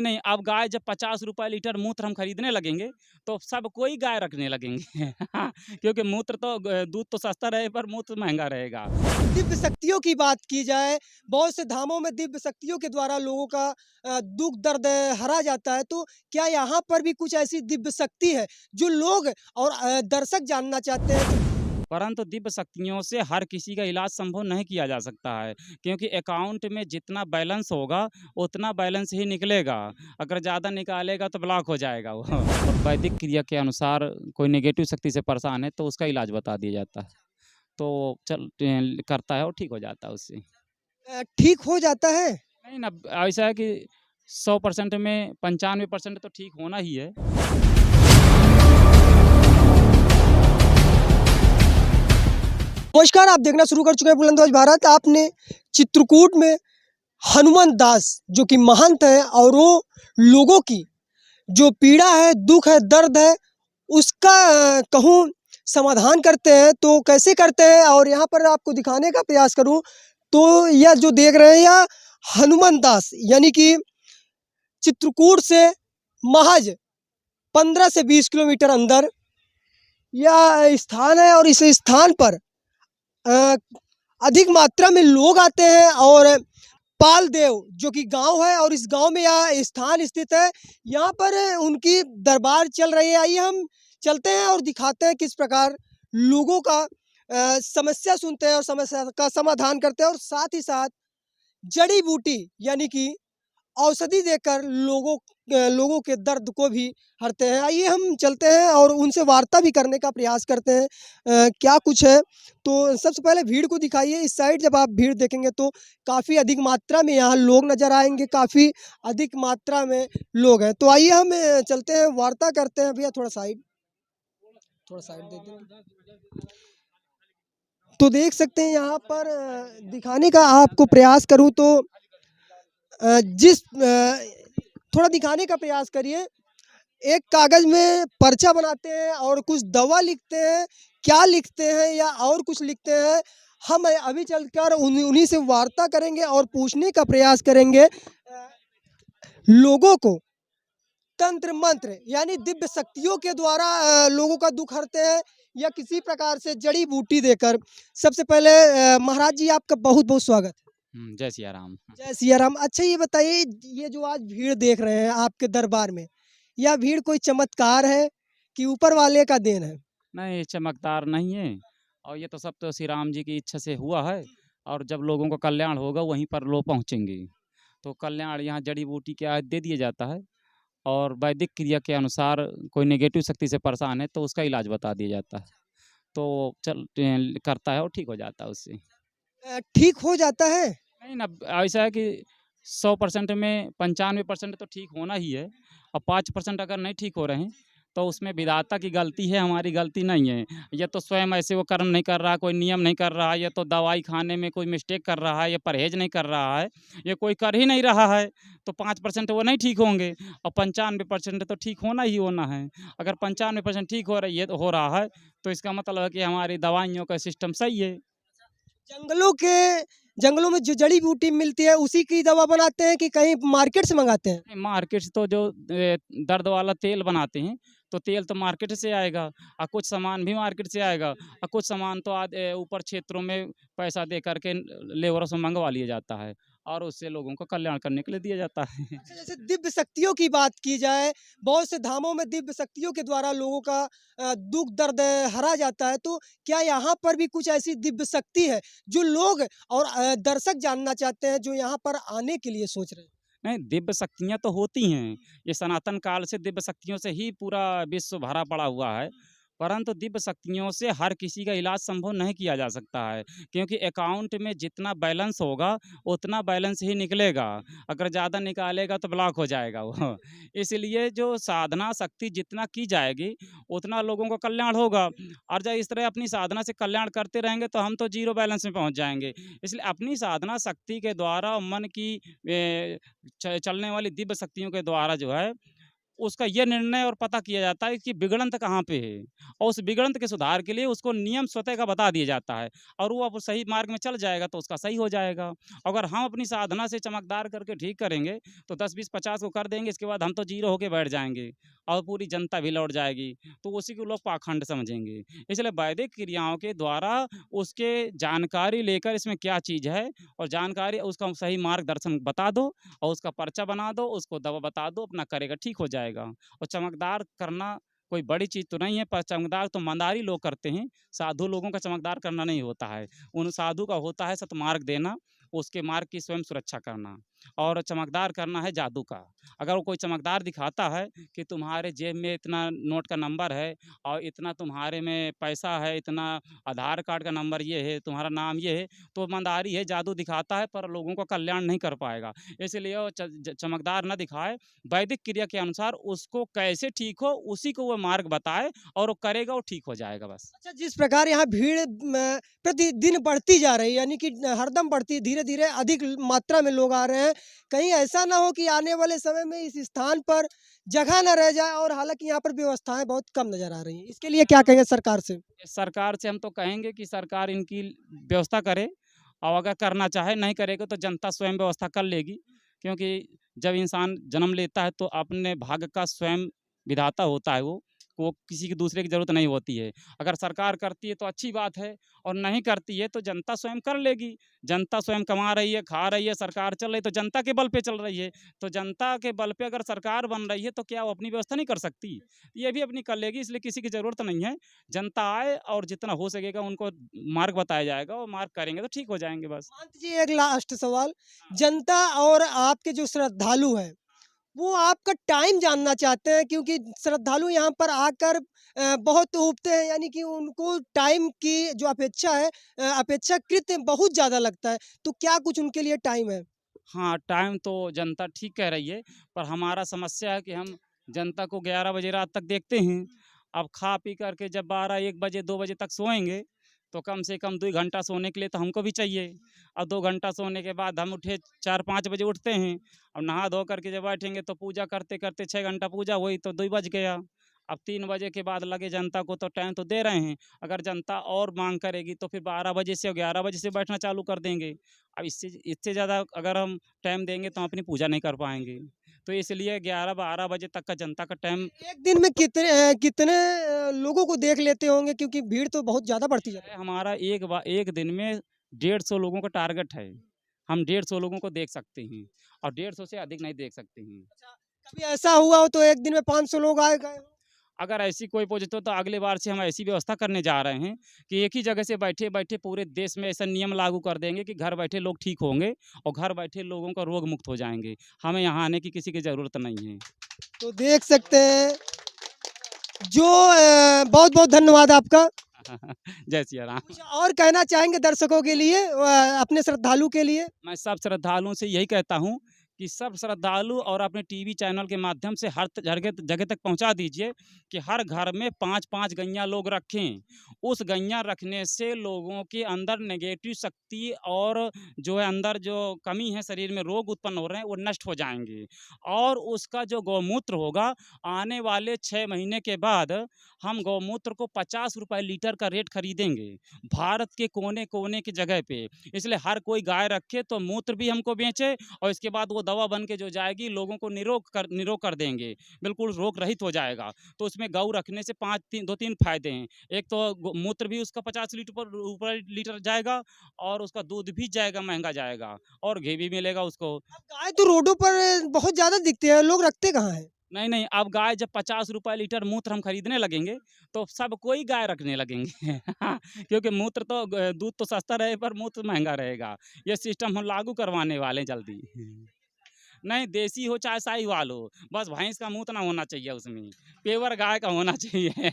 नहीं, अब गाय जब 50 रुपए लीटर मूत्र हम खरीदने लगेंगे, तो सब कोई गाय रखने लगेंगे। क्योंकि मूत्र तो दूध तो सस्ता रहे पर मूत्र महँगा रहेगा। दिव्य शक्तियों की बात की जाए, बहुत से धामों में दिव्य शक्तियों के द्वारा लोगों का दुःख दर्द हरा जाता है, तो क्या यहाँ पर भी कुछ ऐसी दिव्य शक्ति है, जो लोग और दर्शक जानना चाहते हैं? परंतु दिव्य शक्तियों से हर किसी का इलाज संभव नहीं किया जा सकता है, क्योंकि अकाउंट में जितना बैलेंस होगा, उतना बैलेंस ही निकलेगा। अगर ज़्यादा निकालेगा तो ब्लॉक हो जाएगा वो। और वैदिक क्रिया के अनुसार कोई नेगेटिव शक्ति से परेशान है, तो उसका इलाज बता दिया जाता है। तो करता है और ठीक हो जाता है उससे। ठीक हो जाता है? नहीं ना, ऐसा है कि 100% में 95% तो ठीक होना ही है। नमस्कार, आप देखना शुरू कर चुके हैं बुलंदबाज भारत। आपने चित्रकूट में हनुमान दास जो कि महंत है और वो लोगों की जो पीड़ा है, दुख है, दर्द है, उसका कहूँ समाधान करते हैं। तो कैसे करते हैं और यहाँ पर आपको दिखाने का प्रयास करूँ तो यह जो देख रहे हैं यह हनुमान दास यानी कि चित्रकूट से महज 15 से 20 किलोमीटर अंदर यह स्थान है और इस स्थान पर अ, अधिक मात्रा में लोग आते हैं और पाल देव जो कि गांव है और इस गांव में यह स्थान स्थित है। यहाँ पर उनकी दरबार चल रही है। आइए हम चलते हैं और दिखाते हैं किस प्रकार लोगों का समस्या सुनते हैं और समस्या का समाधान करते हैं और साथ ही साथ जड़ी बूटी यानी कि औषधि देकर लोगों के दर्द को भी हरते हैं। आइए हम चलते हैं और उनसे वार्ता भी करने का प्रयास करते हैं क्या कुछ है। तो सबसे पहले भीड़ को दिखाइए। इस साइड जब आप भीड़ देखेंगे तो काफ़ी अधिक मात्रा में यहाँ लोग नज़र आएंगे, काफ़ी अधिक मात्रा में लोग हैं। तो आइए हम चलते हैं, वार्ता करते हैं। भैया थोड़ा साइड दे देंगे तो देख सकते हैं यहाँ पर दिखाने का आपको प्रयास करूँ तो थोड़ा दिखाने का प्रयास करिए। एक कागज़ में पर्चा बनाते हैं और कुछ दवा लिखते हैं, क्या लिखते हैं या और कुछ लिखते हैं, हम अभी चलकर उन्हीं से वार्ता करेंगे और पूछने का प्रयास करेंगे लोगों को तंत्र मंत्र यानी दिव्य शक्तियों के द्वारा लोगों का दुख हरते हैं या किसी प्रकार से जड़ी बूटी देकर। सबसे पहले महाराज जी आपका बहुत बहुत स्वागत है। जय सिया राम। जय सिया राम। अच्छा ये बताइए, ये जो आज भीड़ देख रहे हैं आपके दरबार में, यह भीड़ कोई चमत्कार है कि ऊपर वाले का देन है? नहीं, चमकदार नहीं है, और ये तो सब तो श्री राम जी की इच्छा से हुआ है। और जब लोगों का कल्याण होगा वहीं पर लोग पहुँचेंगे। तो कल्याण यहाँ जड़ी बूटी के दे दिया जाता है, और वैदिक क्रिया के अनुसार कोई नेगेटिव शक्ति से परेशान है, तो उसका इलाज बता दिया जाता है। तो करता है और ठीक हो जाता है उससे। ठीक हो जाता है? नहीं ना, ऐसा है कि 100% में 95% तो ठीक होना ही है, और 5% अगर नहीं ठीक हो रहे हैं, तो उसमें विधाता की गलती है, हमारी गलती नहीं है। ये तो स्वयं ऐसे वो कर्म नहीं कर रहा, कोई नियम नहीं कर रहा है, ये तो दवाई खाने में कोई मिस्टेक कर रहा है, ये परहेज़ नहीं कर रहा है, ये कोई कर ही नहीं रहा है, तो 5% वो नहीं ठीक होंगे, और 95% तो ठीक होना ही होना है। अगर 95% ठीक हो रहा है, तो इसका मतलब है कि हमारी दवाइयों का सिस्टम सही है। जंगलों के जंगलों में जो जड़ी बूटी मिलती है उसी की दवा बनाते हैं कि कहीं मार्केट से मंगाते हैं? मार्केट से तो जो दर्द वाला तेल बनाते हैं, तो तेल तो मार्केट से आएगा, और कुछ सामान भी मार्केट से आएगा, और कुछ सामान तो ऊपर क्षेत्रों में पैसा दे करके लेबरों से मंगवा लिया जाता है, और उससे लोगों को कल्याण करने के लिए दिया जाता है। अच्छा, जैसे दिव्य शक्तियों की बात की जाए, बहुत से धामों में दिव्य शक्तियों के द्वारा लोगों का दुख दर्द हरा जाता है, तो क्या यहाँ पर भी कुछ ऐसी दिव्य शक्ति है, जो लोग और दर्शक जानना चाहते हैं, जो यहाँ पर आने के लिए सोच रहे हैं? नहीं, दिव्य शक्तियाँ तो होती हैं। ये सनातन काल से दिव्य शक्तियों से ही पूरा विश्व भरा पड़ा हुआ है। परंतु दिव्य शक्तियों से हर किसी का इलाज संभव नहीं किया जा सकता है, क्योंकि अकाउंट में जितना बैलेंस होगा, उतना बैलेंस ही निकलेगा। अगर ज़्यादा निकालेगा तो ब्लॉक हो जाएगा वो। इसलिए जो साधना शक्ति जितना की जाएगी, उतना लोगों का कल्याण होगा, और जब इस तरह अपनी साधना से कल्याण करते रहेंगे, तो हम तो ज़ीरो बैलेंस में पहुँच जाएँगे। इसलिए अपनी साधना शक्ति के द्वारा मन की चलने वाली दिव्य शक्तियों के द्वारा जो है, उसका ये निर्णय और पता किया जाता है कि बिगड़ंत कहाँ पे है, और उस बिगड़ंत के सुधार के लिए उसको नियम स्वतः का बता दिया जाता है, और वो अब सही मार्ग में चल जाएगा तो उसका सही हो जाएगा। अगर हम अपनी साधना से चमकदार करके ठीक करेंगे तो 10, 20, 50 को कर देंगे, इसके बाद हम तो जीरो होके बैठ जाएंगे और पूरी जनता भी लौट जाएगी, तो उसी को लोग पाखंड समझेंगे। इसलिए वैदिक क्रियाओं के द्वारा उसके जानकारी लेकर इसमें क्या चीज़ है, और जानकारी उसका सही मार्गदर्शन बता दो और उसका पर्चा बना दो, उसको दवा बता दो, अपना करेगा, ठीक हो जाएगा। और चमकदार करना कोई बड़ी चीज़ तो नहीं है, पर चमकदार तो मंदारी लोग करते हैं, साधु लोगों का चमकदार करना नहीं होता है। उन साधु का होता है सतमार्ग देना, उसके मार्ग की स्वयं सुरक्षा करना, और चमकदार करना है जादू का। अगर वो कोई चमकदार दिखाता है कि तुम्हारे जेब में इतना नोट का नंबर है और इतना तुम्हारे में पैसा है, इतना आधार कार्ड का नंबर ये है, तुम्हारा नाम ये है, तो मंदारी है, जादू दिखाता है पर लोगों का कल्याण नहीं कर पाएगा। इसलिए वो चमकदार न दिखाए, वैदिक क्रिया के अनुसार उसको कैसे ठीक हो उसी को वो मार्ग बताए और वो करेगा, वो ठीक हो जाएगा बस। अच्छा, जिस प्रकार यहाँ भीड़ प्रतिदिन बढ़ती जा रही है, यानी कि हरदम बढ़ती, धीरे-धीरे अधिक मात्रा में लोग आ रहे हैं। कहीं ऐसा ना हो कि आने वाले समय में इस स्थान पर जगह ना रह जाए, और हालाँकि यहाँ पर व्यवस्थाएँ बहुत कम नज़र आ रही हैं। इसके लिए क्या कहेंगे सरकार से? सरकार से हम तो कहेंगे कि सरकार इनकी व्यवस्था करे, और अगर करना चाहे, नहीं करेगा तो जनता स्वयं व्यवस्था कर लेगी, क्योंकि जब इंसान जन्म लेता है तो अपने भाग्य का स्वयं विधाता होता है, वो किसी की दूसरे की ज़रूरत नहीं होती है। अगर सरकार करती है तो अच्छी बात है, और नहीं करती है तो जनता स्वयं कर लेगी। जनता स्वयं कमा रही है, खा रही है, सरकार चल रही है तो जनता के बल पे चल रही है। तो जनता के बल पे अगर सरकार बन रही है तो क्या वो अपनी व्यवस्था नहीं कर सकती? ये भी अपनी कर लेगी, इसलिए किसी की ज़रूरत नहीं है। जनता आए और जितना हो सकेगा उनको मार्ग बताया जाएगा, और मार्ग करेंगे तो ठीक हो जाएँगे बस। महंत जी, एक लास्ट सवाल, जनता और आपके जो श्रद्धालु हैं, वो आपका टाइम जानना चाहते हैं, क्योंकि श्रद्धालु यहाँ पर आकर बहुत ऊबते हैं, यानी कि उनको टाइम की जो अपेक्षा है, अपेक्षाकृत बहुत ज़्यादा लगता है। तो क्या कुछ उनके लिए टाइम है? हाँ, टाइम तो जनता ठीक कह रही है, पर हमारा समस्या है कि हम जनता को 11 बजे रात तक देखते हैं। अब खा पी करके जब 12, 1 बजे, 2 बजे तक सोएँगे, तो कम से कम 2 घंटा सोने के लिए तो हमको भी चाहिए। और 2 घंटा सोने के बाद हम उठे 4-5 बजे उठते हैं, और नहा धो करके जब बैठेंगे तो पूजा करते-करते 6 घंटा पूजा हुई तो 2 बज गया। अब 3 बजे के बाद लगे जनता को, तो टाइम तो दे रहे हैं। अगर जनता और माँग करेगी तो फिर 12 बजे से और 11 बजे से बैठना चालू कर देंगे। अब इससे इससे ज़्यादा अगर हम टाइम देंगे तो हम अपनी पूजा नहीं कर पाएँगे। तो इसलिए 11-12 बजे तक का जनता का टाइम एक दिन में कितने लोगों को देख लेते होंगे, क्योंकि भीड़ तो बहुत ज़्यादा बढ़ती जा रही है। हमारा एक दिन में 150 लोगों का टारगेट है। हम 150 लोगों को देख सकते हैं, और 150 से अधिक नहीं देख सकते हैं। है। कभी ऐसा हुआ हो तो एक दिन में 500 लोग आए गए हों? अगर ऐसी कोई पोजीशन हो तो अगली बार से हम ऐसी व्यवस्था करने जा रहे हैं कि एक ही जगह से बैठे-बैठे पूरे देश में ऐसा नियम लागू कर देंगे कि घर बैठे लोग ठीक होंगे, और घर बैठे लोगों का रोग मुक्त हो जाएँगे। हमें यहाँ आने की किसी की ज़रूरत नहीं है। तो देख सकते हैं, जो बहुत-बहुत धन्यवाद आपका। जय सिया राम। कुछ और कहना चाहेंगे दर्शकों के लिए, अपने श्रद्धालु के लिए? मैं सब श्रद्धालुओं से यही कहता हूँ कि सब श्रद्धालु और अपने टीवी चैनल के माध्यम से हर जगह जगह तक पहुंचा दीजिए कि हर घर में 5-5 गैया लोग रखें। उस गैया रखने से लोगों के अंदर नेगेटिव शक्ति और जो है अंदर जो कमी है, शरीर में रोग उत्पन्न हो रहे हैं, वो नष्ट हो जाएंगे। और उसका जो गौमूत्र होगा, आने वाले 6 महीने के बाद हम गौमूत्र को 50 रुपये लीटर का रेट खरीदेंगे भारत के कोने-कोने की जगह पे। इसलिए हर कोई गाय रखे तो मूत्र भी हमको बेचे, और इसके बाद वो दवा बन के जो जाएगी लोगों को निरोग कर देंगे, बिल्कुल रोग रहित हो जाएगा। तो उसमें गऊ रखने से 2-3 फ़ायदे हैं। एक तो मूत्र भी उसका 50 लीटर पर ऊपर लीटर जाएगा, और उसका दूध भी जाएगा, महँगा जाएगा, और घी भी मिलेगा उसको। अब गाय तो रोडों पर बहुत ज़्यादा दिखते हैं, लोग रखते कहाँ हैं? नहीं, नहीं, अब गाय जब 50 रुपए लीटर मूत्र हम खरीदने लगेंगे, तो सब कोई गाय रखने लगेंगे। क्योंकि मूत्र तो दूध तो सस्ता रहे पर मूत्र महँगा रहेगा। ये सिस्टम हम लागू करवाने वाले हैं जल्दी। नहीं, देसी हो चाहे साहीवाल हो, बस भैंस का मूत्र ना होना चाहिए उसमें, पेवर गाय का होना चाहिए।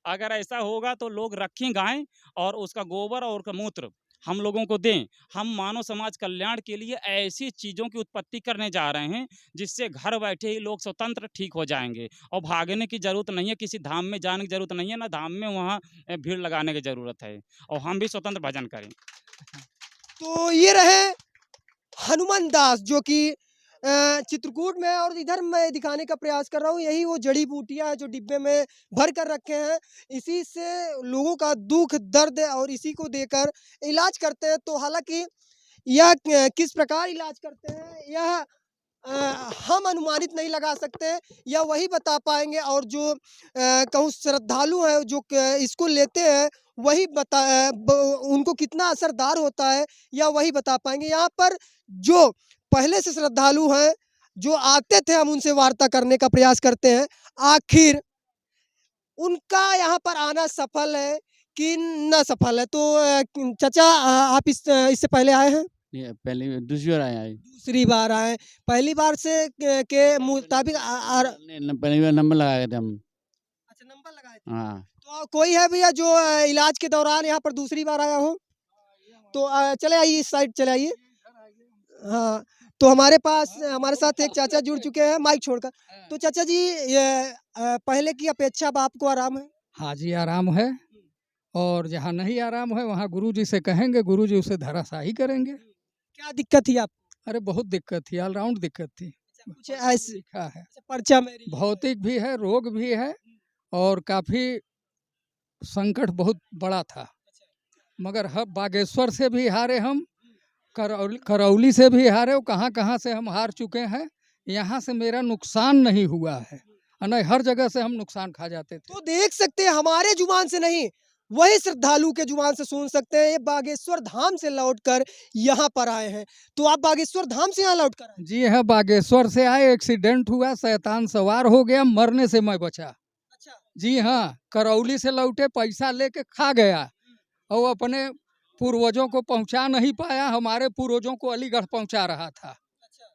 अगर ऐसा होगा तो लोग रखें गाय, और उसका गोबर और उसका मूत्र हम लोगों को दें। हम मानव समाज कल्याण के लिए ऐसी चीज़ों की उत्पत्ति करने जा रहे हैं, जिससे घर बैठे ही लोग स्वतंत्र ठीक हो जाएँगे, और भागने की ज़रूरत नहीं है, किसी धाम में जाने की ज़रूरत नहीं है, ना धाम में वहाँ भीड़ लगाने की ज़रूरत है, और हम भी स्वतंत्र भजन करें। तो ये रहे हनुमान दास, जो कि चित्रकूट में और इधर मैं दिखाने का प्रयास कर रहा हूँ, यही वो जड़ी बूटियाँ हैं जो डिब्बे में भर कर रखे हैं। इसी से लोगों का दुःख, दर्द और इसी को देकर इलाज करते हैं। तो हालाँकि यह किस प्रकार इलाज करते हैं, यह हम अनुमानित नहीं लगा सकते, या वही बता पाएँगे, और जो कहूँ श्रद्धालु हैं जो इसको लेते हैं, वही बता उनको कितना असरदार होता है, या वही बता पाएँगे। यहाँ पर जो पहले से श्रद्धालु हैं, जो आते थे, हम उनसे वार्ता करने का प्रयास करते हैं। आखिर उनका यहाँ पर आना सफल है कि न सफल है? तो चाचा, आप इससे पहले आए हैं? ये पहली दूसरी बार आया है। दूसरी बार आए। पहली बार से के मुताबिक पहली बार नंबर लगाए थे हम। अच्छा, नंबर लगाए थे। हाँ। तो कोई है भैया जो इलाज के दौरान यहाँ पर दूसरी बार आया हो? तो चले आइए, इस साइड चले आइए। हाँ, तो हमारे साथ एक चाचा जुड़ चुके हैं, माइक छोड़कर। तो चाचा जी, ये पहले की अपेक्षा अब आपको आराम है? हाँ जी, आराम है। और जहाँ नहीं आराम है वहाँ गुरुजी से कहेंगे, गुरुजी उसे धराशायी करेंगे। क्या दिक्कत थी आप? अरे बहुत दिक्कत थी, ऑलराउंड दिक्कत थी। कुछ ऐसे लिखा है, पर्चा में भौतिक भी है, रोग भी है, और काफी संकट बहुत बड़ा था। मगर हम बागेश्वर से भी हारे, हम करौली से भी हारे, और कहाँ कहाँ से हम हार चुके हैं। यहाँ से मेरा नुकसान नहीं हुआ है, नहीं हर जगह से हम नुकसान खा जाते थे। तो देख सकते हैं, हमारे जुबान से नहीं, वही श्रद्धालु के जुबान से सुन सकते हैं। ये बागेश्वर धाम से लौटकर यहाँ पर आए हैं। तो आप बागेश्वर धाम से यहाँ लौट कर आए? जी हाँ, बागेश्वर से आए, एक्सीडेंट हुआ, शैतान सवार हो गया, मरने से मैं बचा। अच्छा। जी हाँ, करौली से लौटे, पैसा लेके खा गया, और अपने पूर्वजों को पहुंचा नहीं पाया। हमारे पूर्वजों को अलीगढ़ पहुंचा रहा था,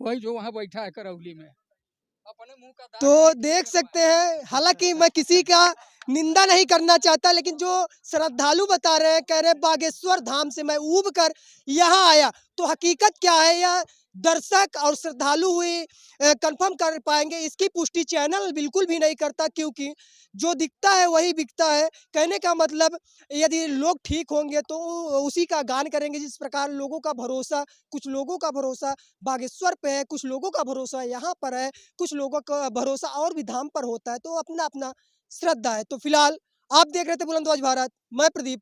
वही जो वहाँ बैठा है करौली में। अपने मुंह का दाग तो नहीं देख कर सकते पाया। हैं, हालांकि मैं किसी का निंदा नहीं करना चाहता, लेकिन जो श्रद्धालु बता रहे हैं, कह रहे हैं बागेश्वर धाम से मैं ऊब कर यहाँ आया, तो हकीकत क्या है, यह दर्शक और श्रद्धालु हुए कंफर्म कर पाएंगे। इसकी पुष्टि चैनल बिल्कुल भी नहीं करता, क्योंकि जो दिखता है वही बिकता है। कहने का मतलब, यदि लोग ठीक होंगे तो उसी का गान करेंगे। जिस प्रकार लोगों का भरोसा, कुछ लोगों का भरोसा बागेश्वर पे है, कुछ लोगों का भरोसा यहाँ पर है, कुछ लोगों का भरोसा और भी धाम पर होता है। तो अपना अपना श्रद्धा है। तो फिलहाल आप देख रहे थे बुलंदवाज भारत, मैं प्रदीप।